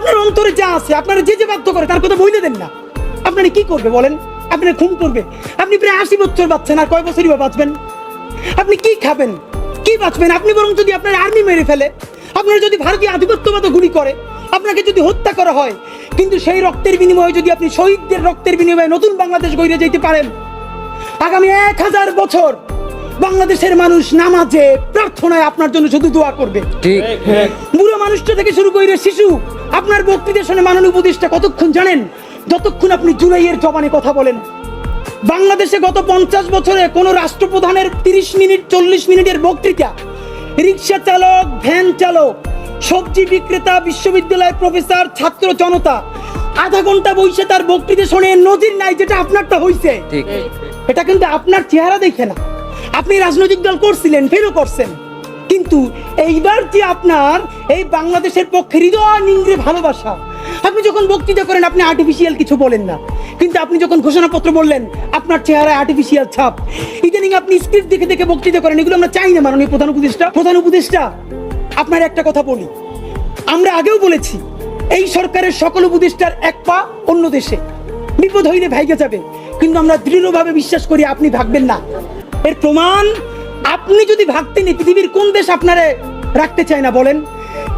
আপনার অন্তরে যা আছে, আপনারা যে বাধ্য করে তার কথা বইলে দেন না। আপনারা কি করবে বলেন? আপনারা খুন করবে? আপনি প্রায় 80 বছর বাঁচছেন, আর কয় বছরই বা বাঁচবেন? আপনি কি খাবেন, কি বাঁচবেন? আপনি বরং যদি আপনার আর্মি মেরে ফেলে, আপনারা যদি ভারতীয় আধিপত্যবাদ গুলি করে, আপনাকে যদি হত্যা করা হয়, কিন্তু সেই রক্তের বিনিময়ে যদি আপনি শহীদদের রক্তের বিনিময়ে নতুন বাংলাদেশ গড়ে যেতে পারেন, আগামী 1000 বছর বাংলাদেশের মানুষ নামাজে প্রার্থনায় আপনার জন্য শুধু দোয়া করবে। ঠিক। বুড়ো মানুষটা থেকে শুরু করে শিশু আপনার বক্তৃতা শুনে মাননীয় উপদেষ্টা কতক্ষণ জানেন? যতক্ষণ আপনি জুলাইয়ের জবানে কথা বলেন। বাংলাদেশে গত 50 বছরে কোন রাষ্ট্রপ্রধানের 30 মিনিট 40 মিনিটের বক্তৃতা, রিক্সা চালক, ভ্যান চালক, সবজি বিক্রেতা, বিশ্ববিদ্যালয়ের প্রফেসর, ছাত্র জনতা আধা ঘন্টা বসে তার বক্তৃতা শুনে নজির নাই, যেটা আপনারটা হইছে। ঠিক। এটা কিন্তু আপনার চেহারা দেখে না। আপনি রাজনৈতিক দল করছিলেন, ফেরও করছেন, কিন্তু এইবার যে আপনার এই বাংলাদেশের পক্ষে হৃদয় নিংড়ে ভালোবাসা, আপনি যখন বক্তৃতা করেন আপনি আর্টিফিশিয়াল কিছু বলেন না, কিন্তু আপনি যখন ঘোষণাপত্র বললেন আপনার চেহারায় আর্টিফিশিয়াল ছাপ। ইদানিং আপনি স্ক্রিপ্ট দেখে দেখে বক্তৃতা করেন, এগুলো আমরা চাই না। মাননীয় প্রধান উপদেষ্টা, আপনার একটা কথা বলি, আমরা আগেও বলেছি এই সরকারের সকল উপদেষ্টার এক পা অন্য দেশে, বিপদ হইলে ভাইগে যাবে, কিন্তু আমরা দৃঢ়ভাবে বিশ্বাস করি আপনি ভাগবেন না। এর প্রমাণ, আপনি যদি ভাগতেন, পৃথিবীর কোন দেশ আপনারে রাখতে চায় না বলেন?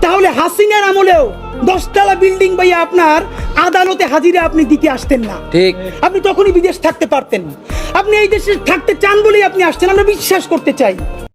তাহলে হাসিনার আমলেও 10 তলা বিল্ডিং বাইয়া আপনার আদালতে হাজিরা আপনি দিতে আসতেন না। ঠিক। আপনি তখনই বিদেশ থাকতে পারতেন। আপনি এই দেশে থাকতে চান বলেই আপনি আসছেন, আমরা বিশ্বাস করতে চাই।